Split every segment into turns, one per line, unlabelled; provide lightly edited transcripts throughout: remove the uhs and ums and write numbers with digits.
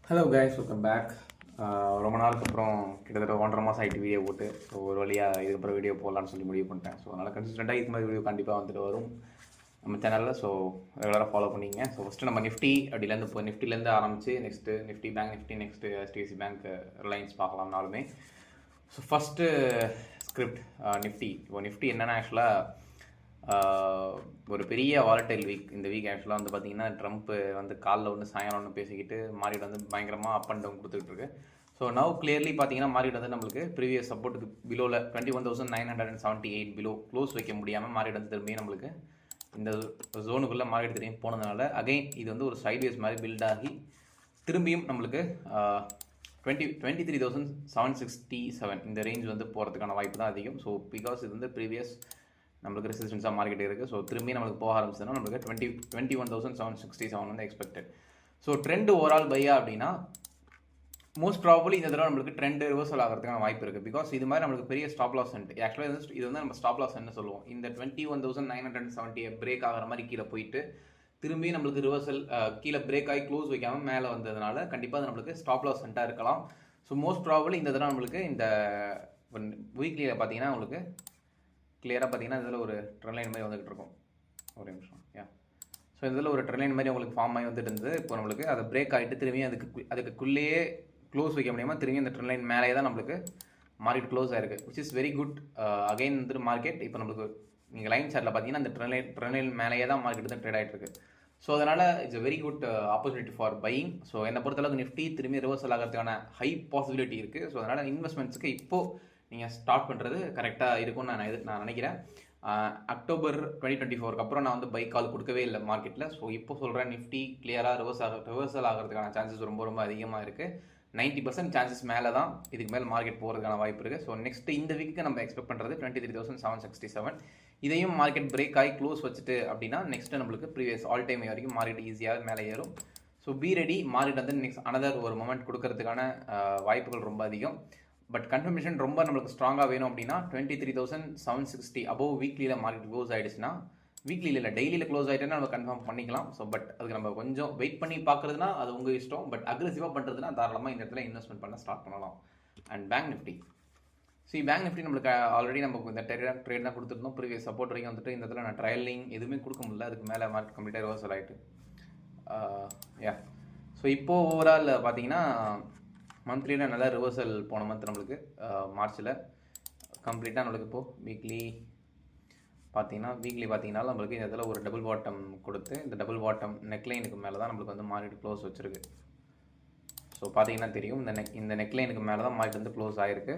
Hello guys, welcome back. ரொம்ப நாளுக்கு அப்புறம் கிட்டத்தட்ட 1.5 மாதம் ஆகிட்டு வீடியோ போட்டு. ஸோ ஒரு வழியாக இதுக்கப்புறம் வீடியோ போடலான்னு சொல்லி முடிவு பண்ணிட்டேன். ஸோ அதனால் கன்சிஸ்டண்ட்டாக இது மாதிரி வீடியோ கண்டிப்பாக வந்துட்டு வரும் நம்ம சேனலில். ஸோ ரெகுலராக ஃபாலோ பண்ணிங்க. ஸோ ஃபஸ்ட்டு நம்ம நிஃப்டி அப்படிலேருந்து இப்போ நிஃப்டிலேருந்து ஆரம்பித்து next Nifty bank Nifty next HDFC bank Reliance பார்க்கலாம்னாலுமே. So first script Nifty. இப்போ நிஃப்டி என்னென்னா ஆக்சுவலாக ஒரு பெரிய வாலட்டைல் வீக். இந்த வீக் ஆக்சுவலாக வந்து பார்த்திங்கன்னா ட்ரம்ப் வந்து காலைல ஒன்று சாயங்காலம் ஒன்று பேசிக்கிட்டு மார்க்கெட் வந்து பயங்கரமாக அப் அண்ட் டவுன் கொடுத்துட்டு இருக்கு. ஸோ நவ் கிளியர்லி பார்த்தீங்கன்னா மார்க்கெட் வந்து நம்மளுக்கு ப்ரீவியஸ் சப்போர்ட்டுக்கு பிலோவில் 21,978 பிலோ க்ளோஸ் வைக்க முடியாமல் மார்க்கெட் வந்து திரும்பியும் நம்மளுக்கு இந்த ஜோனுக்குள்ளே மார்க்கெட் திரும்பி போனதுனால அகைன் இது வந்து ஒரு சைட்வேஸ் மாதிரி பில்ட் ஆகி திரும்பியும் நம்மளுக்கு 23,767 இந்த ரேஞ்ச் வந்து போகிறதுக்கான வாய்ப்பு தான் அதிகம். ஸோ பிகாஸ் இது வந்து ப்ரீவியஸ் நம்மளுக்கு ரெசிஸ்டன்ஸாக மார்க்கெட் இருக்குது. ஸோ திரும்பி நம்மளுக்கு போக ஆரம்பிச்சதுன்னா நம்மளுக்கு 21,767 வந்து எக்ஸ்பெக்டட். ஸோ ட்ரெண்ட் ஓவரால் பையா அப்படின்னா மோஸ்ட் ப்ராபபிளி இந்த தடவை நம்மளுக்கு ட்ரெண்ட் ரிவர்சல் ஆகிறதுக்கான வாய்ப்பு இருக்குது. பிகாஸ் இது மாதிரி நம்மளுக்கு பெரிய ஸ்டாப் லாஸ் சென்ட் ஆக்சுவலாக இது வந்து நம்ம ஸ்டாப் லாஸ் என்ன சொல்லுவோம், இந்த 21,970 பிரேக் ஆகிற மாதிரி கீழே போயிட்டு திரும்பி நம்மளுக்கு ரிவர்சல் கீழே பிரேக் ஆகி க்ளோஸ் வைக்காமல் மேலே வந்ததுனால கண்டிப்பாக அது நம்மளுக்கு ஸ்டாப் லாஸ் சென்ட்டாக இருக்கலாம். ஸோ மோஸ்ட் ப்ராபபிளி இந்த தடவை நம்மளுக்கு இந்த வீக்லியில் பார்த்தீங்கன்னா உங்களுக்கு கிளியராக பார்த்தீங்கன்னா இதில் ஒரு ட்ரெண்ட் லைன் மாதிரி வந்துகிட்டு இருக்கும். ஒரு நிமிஷம் ஸோ இதில் ஒரு ட்ரெண்ட் லைன் மாதிரி உங்களுக்கு ஃபார்ம் ஆகி வந்துட்டு இருந்தது. இப்போ நம்மளுக்கு அதை பிரேக் ஆகிட்டு திரும்பி அதுக்குள்ளேயே க்ளோஸ் வைக்க முடியாமல் திரும்பி அந்த ட்ரெண்ட் லைன் மேலே தான் நம்மளுக்கு மார்க்கெட் க்ளோஸ் ஆயிருக்கு, which is very good. Again வந்துட்டு மார்க்கெட் இப்போ நம்மளுக்கு நீங்கள் லைன் சார்ட்டில் பார்த்தீங்கன்னா அந்த ட்ரெண்ட் லைன் மேலேயே தான் மார்க்கெட் தான் ட்ரேட் ஆகிட்டு இருக்கு. ஸோ அதனால் it's very good opportunity for buying. So என்னை பொறுத்தளவுக்கு நிஃப்டி திரும்பி ரிவர்சல் ஆகிறதுக்கான ஹை பாசிபிலிட்டி இருக்குது. ஸோ அதனால் இன்வெஸ்ட்மெண்ட்ஸுக்கு இப்போது நீங்கள் ஸ்டார்ட் பண்ணுறது கரெக்டாக இருக்கும்னு நான் நினைக்கிறேன். அக்டோபர் 2024 அப்புறம் நான் வந்து பைக் கால் கொடுக்கவே இல்லை மார்க்கெட்டில். ஸோ இப்போ சொல்கிறேன் நிஃப்டி கிளியராக ரிவர்சல் ஆகிறதுக்கான சான்சஸ் ரொம்ப ரொம்ப அதிகமாக இருக்குது. 90% சான்சஸ் மேலே தான் இதுக்கு மேலே மார்க்கெட் போகிறதுக்கான வாய்ப்பு இருக்குது. ஸோ நெக்ஸ்ட் இந்த வீக்கு நம்ம எக்ஸ்பெக்ட் பண்ணுறது 23,767. இதையும் மார்க்கெட் பிரேக் ஆகி க்ளோஸ் வச்சுட்டு அப்படின்னா நெக்ஸ்ட்டு நம்மளுக்கு ப்ரீவியஸ் ஆல் டைம் வரைக்கும் மார்க்கெட் ஈஸியாக மேலே ஏறும். So be ready. மார்க்கெட் வந்து நெக்ஸ்ட் அனதர் ஒரு மொமெண்ட் கொடுக்கறதுக்கான வாய்ப்புகள் ரொம்ப அதிகம். பட் கன்ஃபர்மேஷன் ரொம்ப நம்மளுக்கு ஸ்ட்ராங்காக வேணும் அப்படின்னா 23,760 அபோவ் வீக்லியில் மார்க்கெட் க்ளோஸ் ஆகிடுச்சுன்னா, வீக்லியில் இல்லை டெய்லியில் க்ளோஸ் ஆகிட்டேன்னா நம்ம கன்ஃபார்ம் பண்ணிக்கலாம். ஸோ பட் அதுக்கு நம்ம கொஞ்சம் வெயிட் பண்ணி பார்க்குறதுனா அது உங்கள் இஷ்டம். பட் அக்ரெசிவாக பண்ணுறதுனா தாராளமாக இந்த இடத்துல இன்வெஸ்ட்மெண்ட் பண்ண ஸ்டார்ட் பண்ணலாம். And bank Nifty bank Nifty நம்மளுக்கு ஆல்ரெடி நமக்கு இந்த ட்ரேட் தான் கொடுத்துருந்தோம். ப்ரீவியஸ் சப்போர்ட் வரைக்கும் வந்துட்டு இந்த இடத்துல நான் ட்ரையலிங் எதுவுமே கொடுக்க முடியல. அதுக்கு மேலே மார்க்கெட் கம்ப்ளீட்டாக ரிவர்சல் ஆகிட்டு ஸோ இப்போது ஓவரால் பார்த்தீங்கன்னா மந்த்லியில் நல்லா ரிவர்சல் போன மந்த் நம்மளுக்கு மார்ச்சில் கம்ப்ளீட்டாக நம்மளுக்கு இப்போது வீக்லி பார்த்தீங்கன்னா நம்மளுக்கு இந்த இடத்துல ஒரு டபுள் பாட்டம் கொடுத்து இந்த டபுள் பாட்டம் நெக்லைனுக்கு மேலே தான் நம்மளுக்கு வந்து மார்க்கெட் க்ளோஸ் வச்சுருக்கு. ஸோ பார்த்தீங்கன்னா தெரியும் இந்த நெக்லைனுக்கு மேலே தான் மார்க்கெட் வந்து க்ளோஸ் ஆகிருக்கு.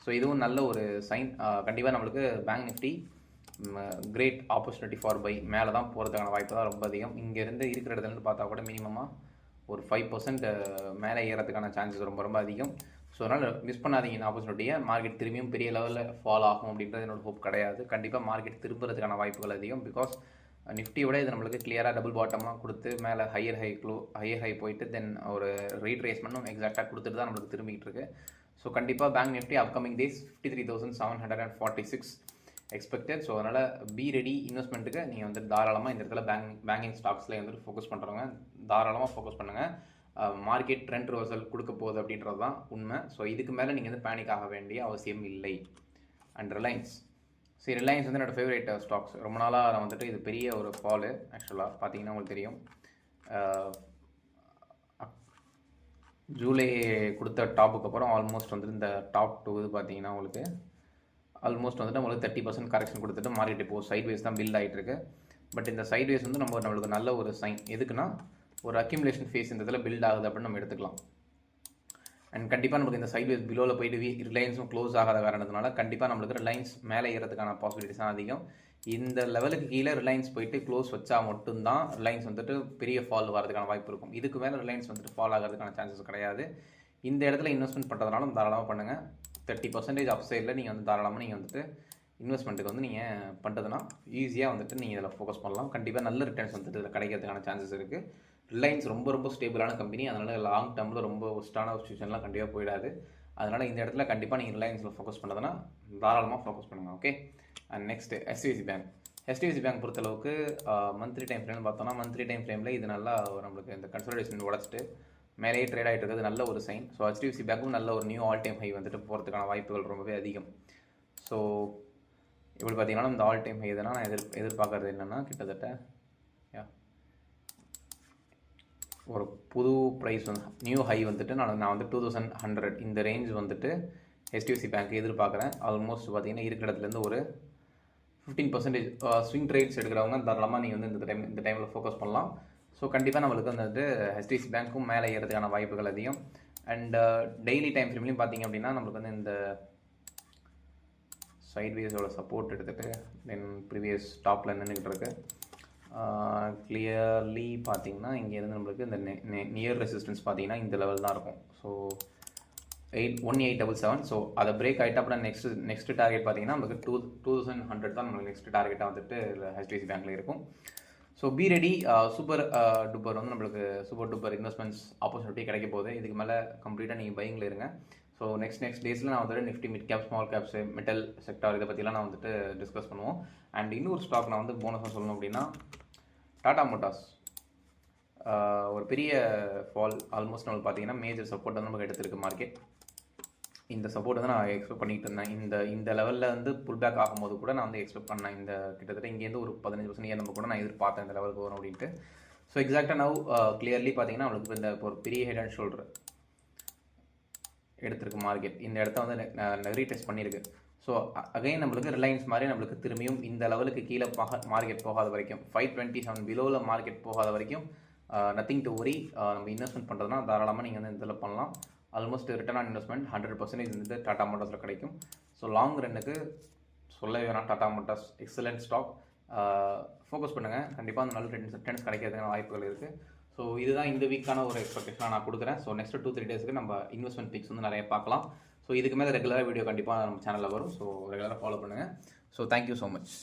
ஸோ இதுவும் நல்ல ஒரு சைன். கண்டிப்பாக நம்மளுக்கு bank Nifty great opportunity for buy மேலே தான் போகிறதுக்கான வாய்ப்பு தான் ரொம்ப அதிகம். இங்கேருந்து இருக்கிற இடத்துலேருந்து பார்த்தா கூட மினிமமாக ஒரு 5% மேலே ஏறதுக்கான சான்சஸ் ரொம்ப ரொம்ப அதிகம். ஸோ அதனால் மிஸ் பண்ணாதீங்க இந்த ஆப்பர்ச்சுனிட்டியை. மார்க்கெட் திரும்பியும் பெரிய லெவலில் ஃபால் ஆகும் அப்படின்றது என்னோட ஹோப் கிடையாது. கண்டிப்பாக மார்க்கெட் திரும்புறதுக்கான வாய்ப்புகள் அதிகம். பிகாஸ் நிஃப்டியோட இது நம்மளுக்கு கிளியராக டபுள் பாட்டமாக கொடுத்து மேலே ஹையர் ஹை போயிட்டு தென் ஒரு ரீட்ரேஸ்மெண்ட்டும் எக்ஸாக்டாக கொடுத்துட்டு தான் நம்மளுக்கு திரும்பிக்கிட்டு இருக்கு. ஸோ கண்டிப்பாக bank Nifty upcoming days 53,746 expected. So அதனால் பி ரெடி இன்வெஸ்ட்மெண்ட்டுக்கு நீங்கள் வந்து தாராளமாக இந்த இடத்துல பேங்கிங் ஸ்டாக்ஸில் வந்துட்டு ஃபோக்கஸ் பண்ணுறவங்க தாராளமாக ஃபோக்கஸ் பண்ணுங்கள். மார்க்கெட் ட்ரெண்ட் ரிவர்சல் கொடுக்க போகுது அப்படின்றது தான் உண்மை. ஸோ இதுக்கு மேலே நீங்கள் வந்து பேனிக் ஆக வேண்டிய அவசியம் இல்லை. அண்ட் ரிலையன்ஸ் ரிலையன்ஸ் வந்து என்னோடய ஃபேவரேட் ஸ்டாக்ஸ். ரொம்ப நாளாக நான் வந்துட்டு இது பெரிய ஒரு ஃபாலு. ஆக்சுவலாக பார்த்தீங்கன்னா உங்களுக்கு தெரியும் ஜூலை கொடுத்த டாப்புக்கு அப்புறம் ஆல்மோஸ்ட் வந்துட்டு இந்த டாப் 2 இது பார்த்தீங்கன்னா உங்களுக்கு ஆல்மோஸ்ட் வந்துட்டு நம்மளுக்கு 30% கரெக்ஷன் கொடுத்துட்டு மார்க்கெட் இப்போது சைட்வேஸ் தான் பில்ட் ஆகிட்டு இருக்கு. பட் இந்த சைட்வேஸ் வந்து நம்மளுக்கு நல்ல ஒரு சைன். எதுக்குன்னா ஒரு அக்யூமுலேஷன் ஃபேஸ் இந்த இதில் பில்ட் ஆகுது அப்படின்னு நம்ம எடுத்துக்கலாம். அண்ட் கண்டிப்பாக நம்மளுக்கு இந்த சைட்வேஸ் பிலோவில் போயிட்டு ரிலையன்ஸும் க்ளோஸ் ஆகாத காரணத்தினால கண்டிப்பாக நம்மளுக்கு ரிலையன்ஸ் மேலே ஏறதுக்கான பாசிபிலிட்டிஸ் தான் அதிகம். இந்த லெவலுக்கு கீழே ரிலையன்ஸ் போயிட்டு க்ளோஸ் வச்சா மட்டும்தான் ரிலையன்ஸ் வந்துட்டு பெரிய ஃபால் வரதுக்கான வாய்ப்பு இருக்கும். இதுக்கு மேலே ரிலையன்ஸ் வந்துட்டு ஃபால் ஆகிறதுக்கான சான்சஸ் கிடையாது. இந்த இடத்துல இன்வெஸ்ட்மெண்ட் பண்ணுறதுனால தாராளமாக பண்ணுங்கள். 30% அப் சைடில் நீங்கள் வந்து தாராளமாக நீங்கள் வந்துட்டு இன்வெஸ்ட்மெண்ட்டுக்கு வந்து நீங்கள் பண்ணுறதுனா ஈஸியாக வந்துட்டு நீங்கள் இதில் ஃபோக்கஸ் பண்ணலாம். கண்டிப்பாக நல்ல ரிட்டர்ன்ஸ் வந்துட்டு இதில் கிடைக்கிறதுக்கான சான்சஸ் இருக்குது. ரிலையன்ஸ் ரொம்ப ரொம்ப ஸ்டேபிளான கம்பெனி. அதனால் லாங் டேர்மில் ரொம்ப ஒஸ்ட்டான ஒரு சுச்சுவேஷன்லாம் கண்டிப்பாக போயிடாது. அதனால் இந்த இடத்துல கண்டிப்பாக நீங்கள் ரிலையன்ஸில் ஃபோக்கஸ் பண்ணுறதுனா தாராளமாக ஃபோக்கஸ் பண்ணுங்கள். Okay. And next HDFC bank பொறுத்தளவுக்கு மந்த்லி டைம் ஃப்ரேம்னு பார்த்தோன்னா மந்த்லி டைம் ஃப்ரேமில் இது நல்லா நம்மளுக்கு இந்த கன்சல்டேஷன் உடச்சிட்டு மேலேயே ட்ரேட் ஆகிட்டு இருக்கிறது நல்ல ஒரு சைன். ஸோ HDFC பேங்க்கும் நல்ல ஒரு நியூ ஆல் டைம் ஹை வந்துட்டு போகிறதுக்கான வாய்ப்புகள் ரொம்பவே அதிகம். ஸோ இப்படி பார்த்தீங்கன்னா இந்த ஆல் டைம் ஹை எதுனா நான் எதிர்பார்க்கறது என்னென்னா கிட்டத்தட்ட ஒரு புது ப்ரைஸ் வந்து நியூ ஹை வந்துட்டு நான் வந்து 2100 இந்த ரேஞ்ச் வந்துட்டு HDFC பேங்க் எதிர்பார்க்குறேன். ஆல்மோஸ்ட் பார்த்தீங்கன்னா இருக்கிற இடத்துலேருந்து ஒரு 15% ஸ்விங் ட்ரேட்ஸ் எடுக்கிறவங்க தாராளமாக நீங்கள் வந்து இந்த டைமில் ஃபோக்கஸ் பண்ணலாம். ஸோ கண்டிப்பாக நம்மளுக்கு வந்துட்டு HDFC பேங்க்கும் மேலே ஏறதுக்கான வாய்ப்புகள் அதிகம். அண்ட் டெய்லி டைம் ஃப்ரேம்லையும் பார்த்தீங்க அப்படின்னா நம்மளுக்கு வந்து இந்த சைட்வேஸோட சப்போர்ட் எடுத்துகிட்டு தென் ப்ரீவியஸ் டாப்பில் நின்றுக்கிட்டு இருக்கு. கிளியர்லி பார்த்தீங்கன்னா இங்கேருந்து நம்மளுக்கு இந்த நியர் ரெசிஸ்டன்ஸ் பார்த்தீங்கன்னா இந்த லெவல் தான் இருக்கும். ஸோ 1877. ஸோ அதை பிரேக் ஆகிட்டு அப்புறம் நெக்ஸ்ட் டார்கெட் பார்த்தீங்கன்னா நம்மளுக்கு 2100 தான் நம்மளுக்கு நெக்ஸ்ட் டார்கெட்டாக வந்துட்டு HDFC பேங்க்கில் இருக்கும். So be ready. Super duper வந்து நம்மளுக்கு சூப்பர் டூப்பர் இன்வெஸ்ட்மெண்ட்ஸ் ஆப்பர்ச்சுனிட்டி கிடைக்க போகுது. இதுக்கு மேலே கம்ப்ளீட்டாக நீங்கள் பையிங்கில் இருங்க. ஸோ நெக்ஸ்ட் டேஸில் நான் வந்துட்டு Nifty mid cap small caps metal sector இதை பற்றிலாம் நான் வந்துட்டு டிஸ்கஸ் பண்ணுவோம். அண்ட் இன்னொரு ஸ்டாக் நான் வந்து போனஸாக சொல்லணும் அப்படின்னா டாடா மோட்டார்ஸ் ஒரு பெரிய ஃபால் ஆல்மோஸ்ட் நம்மளுக்கு பார்த்தீங்கன்னா மேஜர் சப்போர்ட் வந்து நமக்கு எடுத்திருக்கு மார்க்கெட். இந்த சப்போர்ட் வந்து நான் எக்ஸ்பெக்ட் பண்ணிட்டு இருந்தேன். இந்த லெவலில் வந்து புல் பேக் ஆகும்போது கூட நான் வந்து எக்ஸ்பெக்ட் பண்ணேன். இந்த கிட்டத்தட்ட இங்கேருந்து ஒரு 15% ஏன் நம்ம கூட நான் எதிர்பார்த்தேன் இந்த லெவலுக்கு வரும் அப்படின்ட்டு. ஸோ எக்ஸாக்டாக நவ் கிளியர்லி பார்த்தீங்கன்னா நம்மளுக்கு இந்த ஒரு பெரிய ஹெட் அண்ட் ஷோல்டர் எடுத்திருக்கு மார்க்கெட். இந்த இடத்த வந்து ரீடெஸ்ட் பண்ணியிருக்கு. ஸோ அகைன் நம்மளுக்கு ரிலையன்ஸ் மாதிரி நம்மளுக்கு திரும்பியும் இந்த லெவலுக்கு கீழே மார்க்கெட் போகாத வரைக்கும் 527 பிலோவில் மார்க்கெட் போகாத வரைக்கும் நத்திங் டு ஒரி. நம்ம இன்வெஸ்ட்மெண்ட் பண்ணுறதுனா தாராளமாக நீங்கள் வந்து இதில் பண்ணலாம். ஆல்மோஸ்ட் ரிட்டர்ன் ஆன் இன்வெஸ்ட்மெண்ட் 100% வந்து டாடா மோட்டார்ஸில் கிடைக்கும். ஸோ லாங் ரன்னுக்கு சொல்லவே வேணாம், Tata Motors excellent stock. Focus பண்ணுங்கள், கண்டிப்பாக அந்த நல்ல ரிட்டர்ன்ஸ் கிடைக்கிறதுக்கான வாய்ப்புகள் இருக்குது. ஸோ இதுதான் இந்த வீக்கான ஒரு எக்ஸ்பெக்டேஷனாக நான் கொடுக்குறேன். ஸோ நெக்ஸ்ட் 2-3 டேஸ்க்கு நம்ம இன்வெஸ்ட்மெண்ட் பிக்ஸ் வந்து நிறைய பார்க்கலாம். ஸோ இதுக்கு மேலே ரெகுலராக வீடியோ கண்டிப்பாக நம்ம சேனலில் வரும். ஸோ ரெகுலராக ஃபாலோ பண்ணுங்கள். So thank you so much.